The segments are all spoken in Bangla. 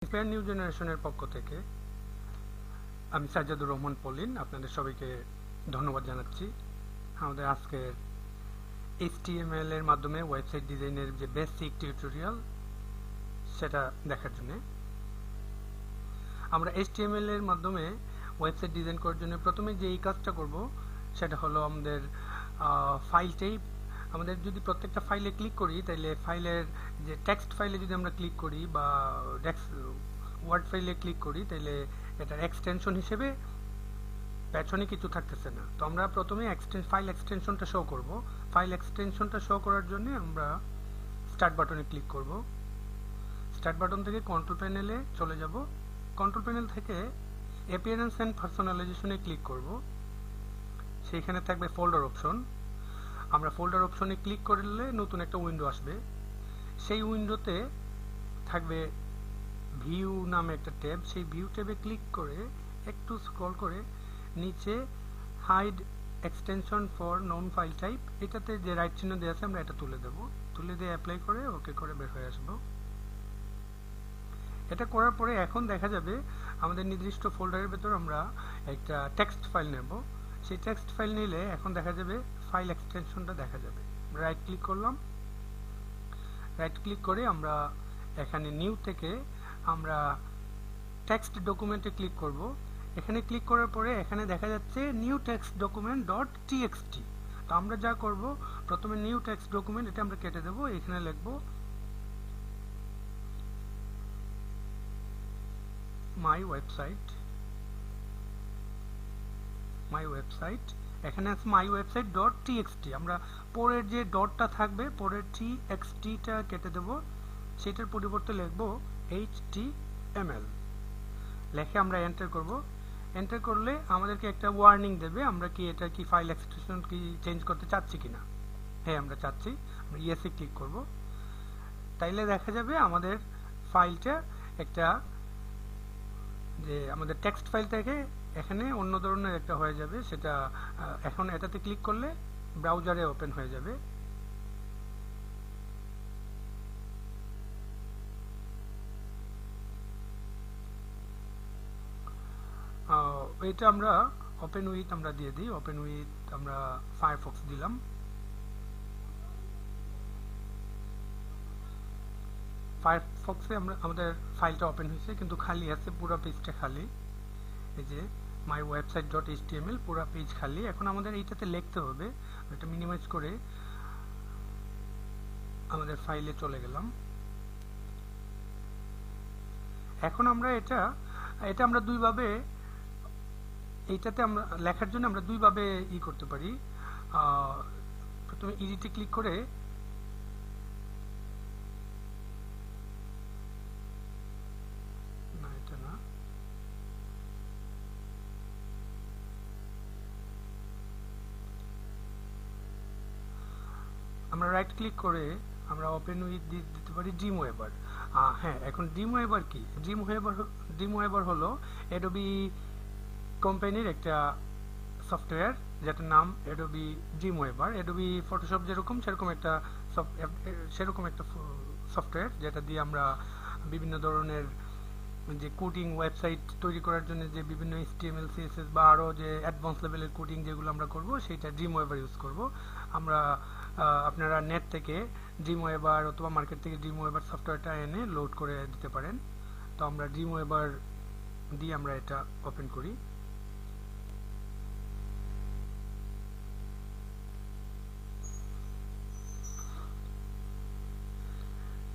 ইন্সপায়ার নিউ জেনারেশনের পক্ষ থেকে আমি সাজ্জাদুর রহমান পলিন আপনাদের সবাইকে ধন্যবাদ জানাচ্ছি আমাদের আজকের HTML এর মাধ্যমে ওয়েবসাইট ডিজাইনের যে বেসিক টিউটোরিয়াল সেটা দেখার জন্য। আমরা HTML এর মাধ্যমে ওয়েবসাইট ডিজাইন করার জন্য প্রথমে যে এই কাজটা করব সেটা হলো আমাদের ফাইল টাইপ। আমাদের যদি প্রত্যেকটা ফাইলে ক্লিক করি তাহলে ফাইলের যে টেক্সট ফাইলে যদি আমরা ক্লিক করি বা ওয়ার্ড ফাইলে ক্লিক করি তাহলে এটার এক্সটেনশন হিসেবে পেছনে কিছু থাকতেছে না। তো আমরা প্রথমে ফাইল এক্সটেনশনটা শো করব। ফাইল এক্সটেনশনটা শো করার জন্য আমরা স্টার্ট বাটনে ক্লিক করব। স্টার্ট বাটন থেকে কন্ট্রোল প্যানেলে চলে যাব। কন্ট্রোল প্যানেল থেকে অ্যাপিয়ারেন্স অ্যান্ড পার্সোনালাইজেশনে ক্লিক করব। সেইখানে থাকবে ফোল্ডার অপশন। আমরা ফোল্ডার অপশনে ক্লিক করলে নতুন একটা উইন্ডো আসবে। সেই উইন্ডোতে থাকবে ভিউ নামে একটা ট্যাব। সেই ভিউ ট্যাবে ক্লিক করে একটু স্ক্রল করে নিচে hide extension for known file type, এটাতে যে রাইট চিহ্ন দেওয়া আছে আমরা এটা তুলে দেব। তুলে দিয়ে অ্যাপ্লাই করে ওকে করে বের হয়ে আসবো। এটা করার পরে এখন দেখা যাবে আমাদের নির্দিষ্ট ফোল্ডারের ভেতর আমরা একটা টেক্সট ফাইল নেব। সেই টেক্সট ফাইল নিলে এখন দেখা যাবে ফাইল এক্সটেনশনটা দেখা যাবে। রাইট ক্লিক করলাম। রাইট ক্লিক করে আমরা এখানে নিউ থেকে আমরা টেক্সট ডকুমেন্টে ক্লিক করব। এখানে ক্লিক করার পরে এখানে দেখা যাচ্ছে new text document dot TXT. তো আমরা যা করব প্রথমে নিউ টেক্সট ডকুমেন্ট এটা আমরা কেটে দেব। এখানে লিখব মাই ওয়েবসাইট। এখানে আছে মাই ওয়েবসাইট ডট টিএক্সটি। আমরা পরের যে ডটটা থাকবে পরের টিএক্সটিটা কেটে দেব। সেটার পরিবর্তে লিখব HTML। লিখে আমরা এন্টার করব। এন্টার করলে আমাদেরকে একটা ওয়ার্নিং দেবে আমরা কি এটা কি ফাইল এক্সটেনশন কি চেঞ্জ করতে চাচ্ছি কিনা। হ্যাঁ আমরা চাচ্ছি। আমরা ইয়েসে ক্লিক করব। তাইলে দেখা যাবে আমাদের ফাইলটা একটা যে আমাদের টেক্সট ফাইল থেকে এখানে অন্য ধরনের একটা হয়ে যাবে। সেটা এখন এটাতে ক্লিক করলে ব্রাউজারে ওপেন হয়ে যাবে। এটা আমরা ওপেন উইথ আমরা দিয়ে দিই। ওপেন উইথ আমরা ফায়ারফক্স দিলাম। ফায়ারফক্সে আমরা আমাদের ফাইলটা ওপেন হয়েছে কিন্তু খালি আছে, পুরো পেজটা খালি। এই যে মাই ওয়েবসাইট ডট HTML পুরো পেজ খালি। এখন আমাদের এইটাতে লিখতে হবে। এটা মিনিমাইজ করে আমাদের ফাইলে চলে গেলাম। এখন আমরা এটা আমরা দুইভাবে এইটাতে আমরা লেখার জন্য আমরা দুইভাবে করতে পারি। প্রথমে এডিটে ক্লিক করে না এটা না আমরা রাইট ক্লিক করে আমরা ওপেন উইথ দিতে পারি ড্রিমওয়েভার। হ্যাঁ এখন ড্রিমওয়েভার কি? ড্রিমওয়েভার হলো অ্যাডোবি কোম্পানির একটা সফটওয়্যার যেটার নাম অ্যাডোবি ড্রিমওয়েভার। অ্যাডোবি ফটোশপ যেরকম সেরকম একটা সফটওয়্যার যেটা দিয়ে আমরা বিভিন্ন ধরনের যে কোডিং ওয়েবসাইট তৈরি করার জন্য যে বিভিন্ন HTML CSS বা আরও যে অ্যাডভান্স লেভেলের কোডিং যেগুলো আমরা করব সেটা ড্রিমওয়েভার ইউজ করব আমরা। আপনারা নেট থেকে ড্রিমওয়েভার অথবা মার্কেট থেকে ড্রিমওয়েভার সফটওয়্যারটা এনে লোড করে দিতে পারেন। তো আমরা ড্রিমওয়েভার দিয়ে আমরা এটা ওপেন করি।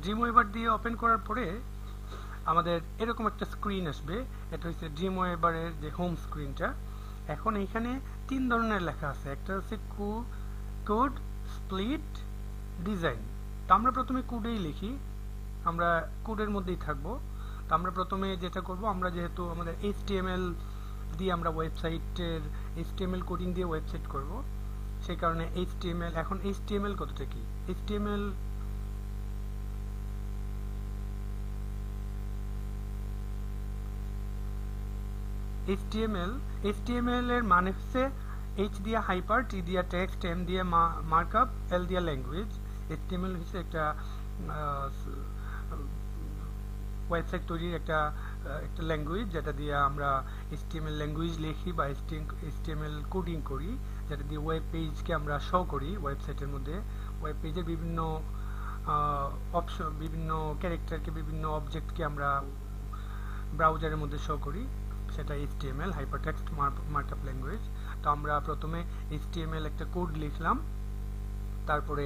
ড্রিমওয়েভার দিয়ে ওপেন করার পরে আমাদের এরকম একটা স্ক্রিন আসবে। এটা হচ্ছে ড্রিমওয়েভারের যে হোম স্ক্রিনটা। এখন এখানে তিন ধরনের লেখা আছে। একটা হচ্ছে কোড, স্প্লিট, ডিজাইন। তো আমরা প্রথমে কোডেই লিখি, আমরা কোডের মধ্যেই থাকবো। তো আমরা প্রথমে যেটা করব আমরা যেহেতু আমাদের HTML দিয়ে আমরা ওয়েবসাইটের HTML কোডিং দিয়ে ওয়েবসাইট করব সেই কারণে HTML। এখন HTML কতটা কি? HTML এর মানে হচ্ছে H দিয়ে হাইপার, T দিয়ে টেক্সট, M দিয়ে মার্কআপ, L দিয়ে ল্যাঙ্গুয়েজ। HTML হচ্ছে একটা ওয়েবসাইট তৈরির একটা ল্যাঙ্গুয়েজ, যেটা দিয়ে আমরা HTML ল্যাঙ্গুয়েজ লিখি বা HTML কোডিং করি, যেটা দিয়ে ওয়েব পেজকে আমরা শো করি ওয়েবসাইটের মধ্যে। ওয়েব পেজের বিভিন্ন অপশন, বিভিন্ন ক্যারেক্টারকে, বিভিন্ন অবজেক্টকে আমরা ব্রাউজারের মধ্যে শো করি, সেটা HTML হাইপারটেক্সট মার্কআপ ল্যাঙ্গুয়েজ। তো আমরা প্রথমে HTML একটা কোড লিখলাম, তারপরে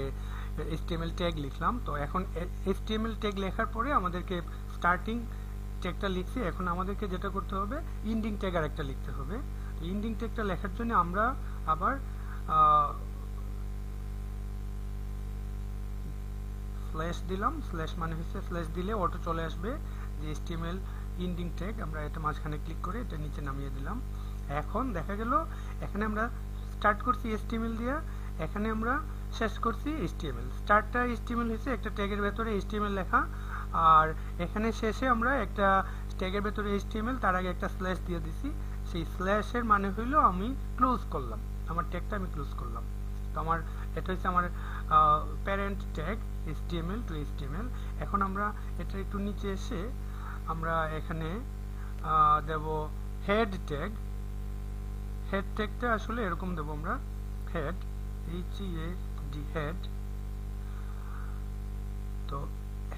HTML ট্যাগ লিখলাম। তো এখন HTML ট্যাগ লেখার পরে আমাদেরকে স্টার্টিং ট্যাগটা লিখছি, এখন আমাদেরকে যেটা করতে হবে এন্ডিং ট্যাগ আর একটা লিখতে হবে। তো এন্ডিং ট্যাগটা লেখার জন্য আমরা আবার স্ল্যাশ দিলাম। স্ল্যাশ মানে হচ্ছে স্ল্যাশ দিলে অটো চলে আসবে যে HTML এন্ডিং ট্যাগ, আমরা এটা মাঝখানে ক্লিক করে এটা নিচে নামিয়ে দিলাম। এখন দেখা গেল এখানে আমরা স্টার্ট করছি HTML দিয়ে, এখানে আমরা শেষ করছি HTML। স্টার্টটা HTML হয়েছে একটা ট্যাগের ভেতরে HTML লেখা, আর এখানে শেষে আমরা একটা ট্যাগের ভেতরে HTML, তার আগে একটা স্ল্যাশ দিয়ে দিছি। সেই স্ল্যাশের মানে হইলো আমি ক্লোজ করলাম, আমার ট্যাগটা আমি ক্লোজ করলাম। তো আমার এটা হচ্ছে আমার parent tag HTML to HTML। এখন আমরা এটা একটু নিচে এসে আমরা এখানে দেব হেড ট্যাগ। হেড ট্যাগটা আসলে এরকম দেব আমরা, হেড HEAD হেড। তো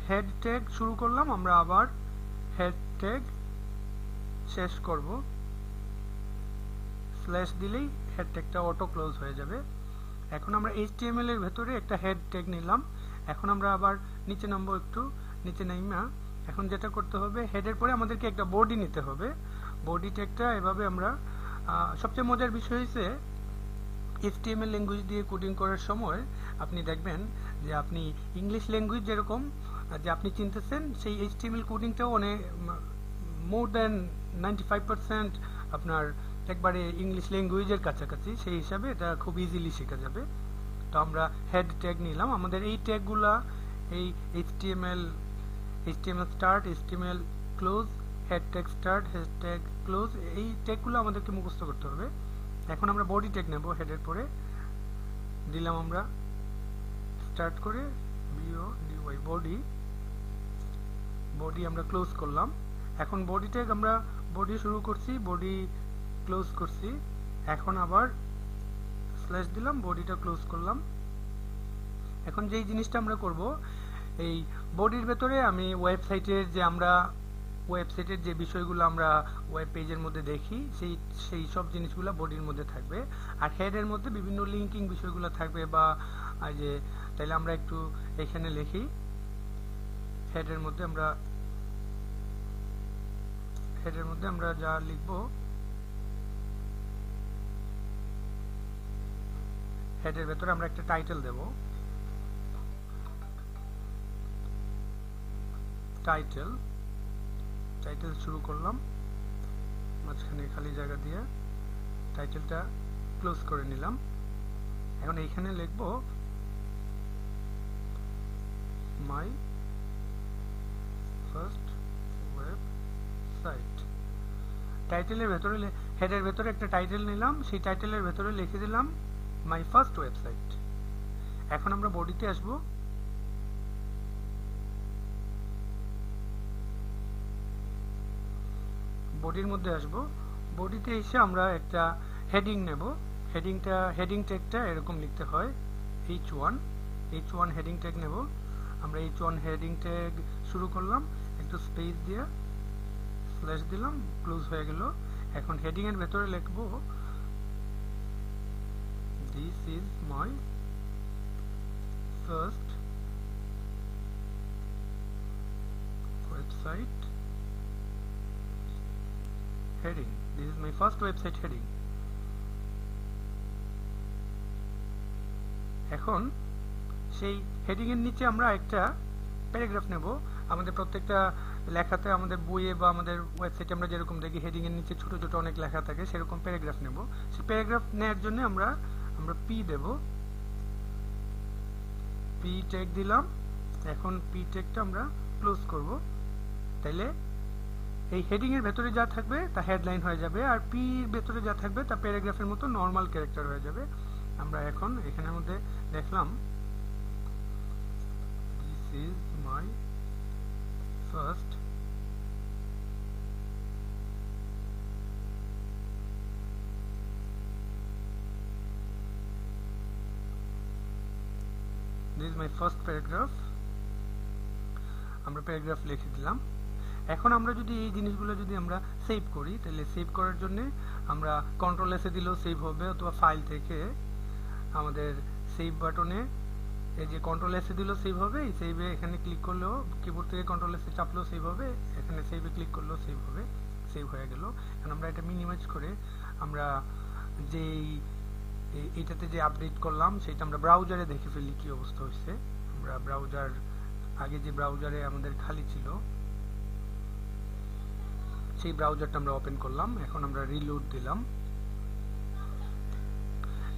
হেড ট্যাগ শুরু করলাম, আমরা আবার হেড ট্যাগ শেষ করব, স্ল্যাশ দিলেই হেড ট্যাগটা অটো ক্লোজ হয়ে যাবে। এখন আমরা HTML এর ভেতরে একটা হেড ট্যাগ নিলাম, এখন আমরা আবার নিচে নামবো, একটু নিচে নাইমা এখন যেটা করতে হবে হেডের পরে আমাদেরকে একটা বডি নিতে হবে। বডি ট্যাগটা এভাবে আমরা সবচেয়ে মজার বিষয় হচ্ছে HTML ল্যাঙ্গুয়েজ দিয়ে কোডিং করার সময় আপনি দেখবেন যে আপনি ইংলিশ ল্যাঙ্গুয়েজ যেরকম যে আপনি চিনতেছেন, সেই HTML কোডিংটাও অনেক মোর দ্যান 95% আপনার একবারে ইংলিশ ল্যাঙ্গুয়েজের কাছাকাছি। সেই হিসাবে এটা খুব ইজিলি শেখা যাবে। তো আমরা হেড ট্যাগ নিলাম, আমাদের এই ট্যাগগুলা এই HTML start, HTML close, head tag start, head tag close, এই ট্যাগগুলো আমাদেরকে মুখস্থ করতে হবে। এখন আমরা বডি ট্যাগ নেব, হেডের পরে দিলাম আমরা স্টার্ট করে BODY বডি, বডি আমরা ক্লোজ করলাম। এখন বডি ট্যাগ আমরা বডি শুরু করছি, বডি ক্লোজ করছি, এখন আবার স্ল্যাশ দিলাম, বডিটা ক্লোজ করলাম। এখন যেই জিনিসটা আমরা করব, এই বডির ভেতরে আমি ওয়েবসাইটের যে বিষয়গুলো আমরা ওয়েব পেজের মধ্যে দেখি সেই সব জিনিসগুলো বডির মধ্যে থাকবে, আর হেডের মধ্যে বিভিন্ন লিঙ্কিং বিষয়গুলো থাকবে। বা যে তাইলে আমরা একটু এখানে লিখি, হেডের মধ্যে আমরা যা লিখব, হেডের ভেতরে আমরা একটা টাইটেল দেব, টাইটেল শুরু করলাম, মাঝখানে খালি জায়গা দিয়ে টাইটেলটা ক্লোজ করে নিলাম। এখন এইখানে লিখব মাই ফার্স্ট ওয়েবসাইট। টাইটেলের ভেতরে হেডের ভেতরে একটা টাইটেল নিলাম, সেই টাইটেলের ভেতরে লিখে দিলাম মাই ফার্স্ট ওয়েবসাইট। এখন আমরা বডিতে আসব, বডির মধ্যে আসব, বডিতে এসে আমরা একটা হেডিং নেব। হেডিং ট্যাগটা এরকম লিখতে হয় H1 হেডিং ট্যাগ নেব আমরা। H1 হেডিং ট্যাগ শুরু করলাম, একটু স্পেস দিয়ে স্ল্যাশ দিলাম, ক্লোজ হয়ে গেল। এখন হেডিং এর ভেতরে লিখব this is my first website heading. This is my first website heading. এখন সেই হেডিং এর নিচে আমরা একটা প্যারাগ্রাফ নেব। আমাদের প্রত্যেকটা লেখাতে, আমাদের বইয়ে বা আমাদের ওয়েবসাইটে আমরা যেরকম দেখি হেডিং এর নিচে ছোট ছোট অনেক লেখা থাকে, সেরকম প্যারাগ্রাফ নেব। সেই প্যারাগ্রাফ নেওয়ার জন্য আমরা পি দেব, পি ট্যাগ দিলাম। এখন পি ট্যাগটা আমরা ক্লোজ করব, তাইলে এই হেডিং এর ভেতরে যা থাকবে তা হেডলাইন হয়ে যাবে, আর পি এর ভেতরে যা থাকবে তা প্যারাগ্রাফের মতো নরমাল ক্যারেক্টার হয়ে যাবে। আমরা এখন এখানের মধ্যে দেখলাম this is my first this is my first paragraph, আমরা প্যারাগ্রাফ লিখে দিলাম। এখন আমরা যদি এই জিনিসগুলো যদি আমরা সেভ করি, তাহলে সেভ করার জন্য আমরা কন্ট্রোল এসে দিলেও সেভ হবে, অথবা ফাইল থেকে আমাদের সেভ বাটনে এই যে কন্ট্রোল এসে দিলেও সেভ হবে, এই সেভে এখানে ক্লিক করলেও, কিবোর্ড থেকে কন্ট্রোল এসে চাপলেও সেভ হবে, এখানে সেভে ক্লিক করলেও সেভ হবে, সেভ হয়ে গেল। এখন আমরা এটা মিনিমাইজ করে আমরা যেই এইটাতে যে আপডেট করলাম সেটা আমরা ব্রাউজারে দেখে ফেলি কি অবস্থা হয়েছে। আমরা ব্রাউজার, আগে যে ব্রাউজারে আমাদের খালি ছিল সেই ব্রাউজারটা আমরা ওপেন করলাম। এখন আমরা রিলোড দিলাম।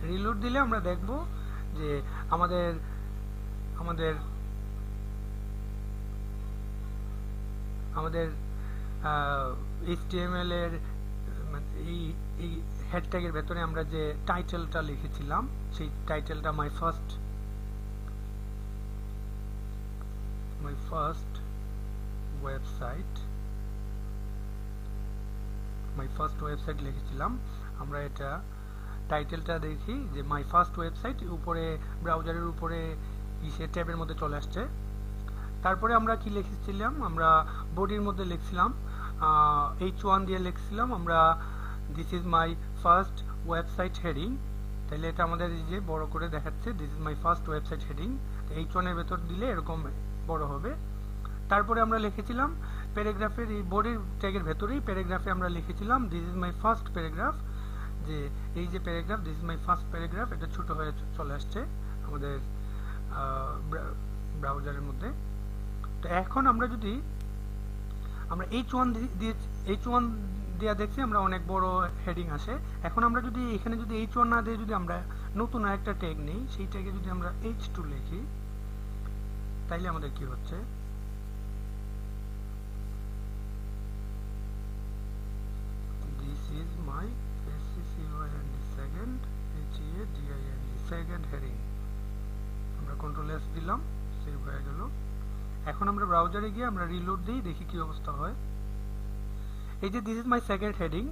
রিলোড দিলে আমরা দেখব যে আমাদের আমাদের আমাদের HTML এর এই হেড ট্যাগের ভেতরে আমরা যে টাইটেলটা লিখেছিলাম সেই টাইটেলটা মাই ফার্স্ট ওয়েবসাইট লিখেছিলাম। আমরা এটা টাইটেলটা দেখি যে মাই ফার্স্ট ওয়েবসাইট, উপরে ব্রাউজারের উপরে ইসে ট্যাবের মধ্যে চলে আসছে। তারপরে আমরা কি লিখেছিলাম, আমরা বডির মধ্যে লিখছিলাম H1 দিয়ে লিখছিলাম আমরা this is my first website heading. তাহলে এটা আমাদের এই যে বড় করে দেখাচ্ছে this is my first website heading. H1 এর ভেতর দিলে এরকম বড় হবে। তারপরে আমরা লিখেছিলাম প্যারাগ্রাফের এই বডির ট্যাগের ভেতরেই প্যারাগ্রাফে আমরা লিখেছিলাম this is my first paragraph, যে এই যে paragraph this is my first paragraph, এটা ছোট হয়ে চলে আসছে আমাদের ব্রাউজারের মধ্যে। তো এখন আমরা যদি আমরা H1 দিয়ে দেখছি আমরা অনেক বড় হেডিং আসে। এখন আমরা যদি এখানে যদি H1 না দিয়ে যদি আমরা নতুন আরেকটা ট্যাগ নেই, সেই ট্যাগে যদি আমরা H2 লিখি, তাইলে আমাদের কি হচ্ছে, this is my second heading. আমরা কন্ট্রোল এস দিলাম, সেভ হয়ে গেল। এখন আমরা ব্রাউজারে গিয়ে আমরা রিলোড দিই, দেখি কি অবস্থা হয়। এই যে this is my second heading,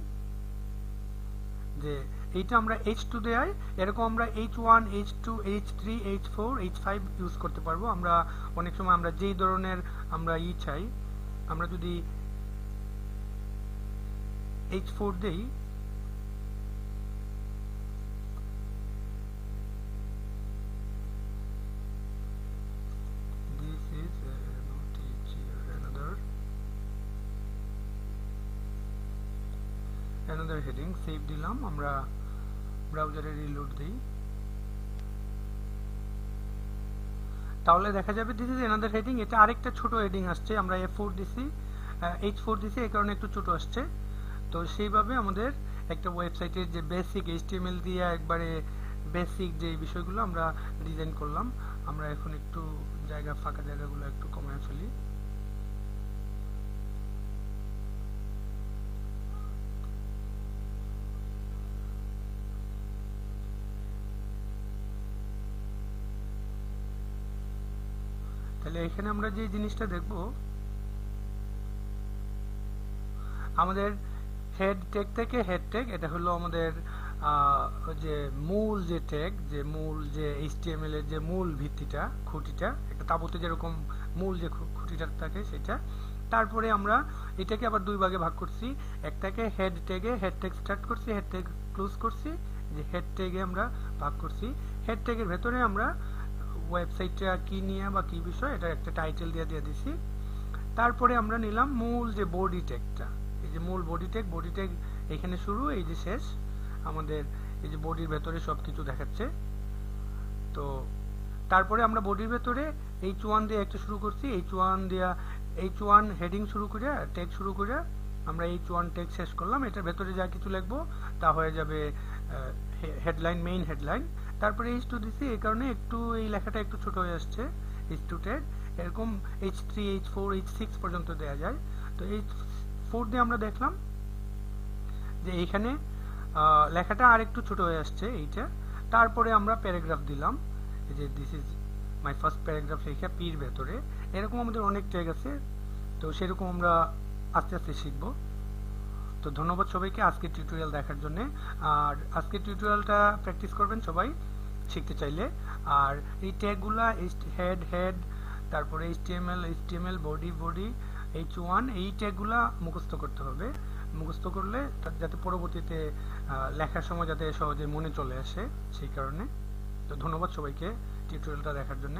যে এইটা আমরা H2 দেয়, এরকম আমরা H1, H2, H3, H4, H5 use করতে পারবো। আমরা অনেক সময় আমরা যেই ধরনের আমরা চাই, আমরা যদি H4 দেই, another heading, সেভ দিলাম। আমরা ব্রাউজারে রিলোড দেই, তাহলে দেখা যাবে দিস ইজ another heading। এটা আরেকটা ছোট হেডিং আসছে, আমরা F4 দিছি, H4 দিছি, এই কারণে একটু ছোট আসছে। তো সেইভাবে আমাদের একটা ওয়েবসাইটের যে বেসিক HTML দিয়ে একবারে বেসিক যে বিষয়গুলো আমরা ডিজাইন করলাম। আমরা এখন একটু ফাঁকা জায়গাগুলো একটু কমায় ফেলি। তাহলে এখানে আমরা যে জিনিসটা দেখব, আমাদের হেড ট্যাগ থেকে হেড ট্যাগ, এটা হলো আমাদের যে মূল যে ট্যাগ, যে মূল যে HTML এর যে মূল ভিত্তিটা, খুঁটিটা, একটা তাবুতে যেরকম মূল যে খুঁটিটা থাকে সেটা। তারপরে আমরা এটাকে আবার দুই ভাগে ভাগ করছি, একটাকে হেড ট্যাগে হেড ট্যাগ স্টার্ট করছি, হেড ট্যাগ ক্লোজ করছি, যে হেড ট্যাগে আমরা ভাগ করছি। হেড ট্যাগের ভেতরে আমরা ওয়েবসাইটটা কি নিয়ে বা কি বিষয় এটা একটা টাইটেল দিয়ে দিছি। তারপরে আমরা নিলাম মূল যে বডি ট্যাগটা, এই যে মূল বডি ট্যাগ এখানে শুরু, এই যে শেষ, আমাদের এই যে বডির ভেতরে সবকিছু দেখাচ্ছে। তো তারপরে আমরা বডির ভেতরে H1 দিয়ে একটা শুরু করছি, H1 হেডিং শুরু করে ট্যাগ শুরু করে আমরা H1 ট্যাগ শেষ করলাম। এটার ভেতরে যা কিছু লিখবো তা হয়ে যাবে হেডলাইন, মেইন হেডলাইন। তারপরে H2 দিছি, এই কারণে একটু এই লেখাটা একটু ছোট হয়ে আসছে, H2 ট্যাগ। এরকম H3, H4, H6 পর্যন্ত দেয়া যায়। তো H4 দিয়ে আমরা দেখলাম যে এইখানে লেখাটা আর একটু ছোট হয়ে আসছে এইটা। তারপরে আমরা প্যারাগ্রাফ দিলাম, এই যে this is my first paragraph লেখা পির ভেতরে। এরকম আমাদের অনেক ট্যাগ আছে, তো সেরকম আমরা আস্তে আস্তে শিখব। তো ধন্যবাদ সবাইকে আজকের টিউটোরিয়াল দেখার জন্য। আর আজকের টিউটোরিয়ালটা প্র্যাকটিস করবেন সবাই। শিখতে চাইলে। আর এই ট্যাগগুলা হেড তারপরে এইচটিএমএল বডি H1 এই ট্যাগগুলা মুখস্থ করতে হবে। মুখস্থ করলে যাতে পরবর্তীতে লেখার সময় যাতে সহজে মনে চলে আসে, সেই কারণে। তো ধন্যবাদ সবাইকে টিউটোরিয়ালটা দেখার জন্য।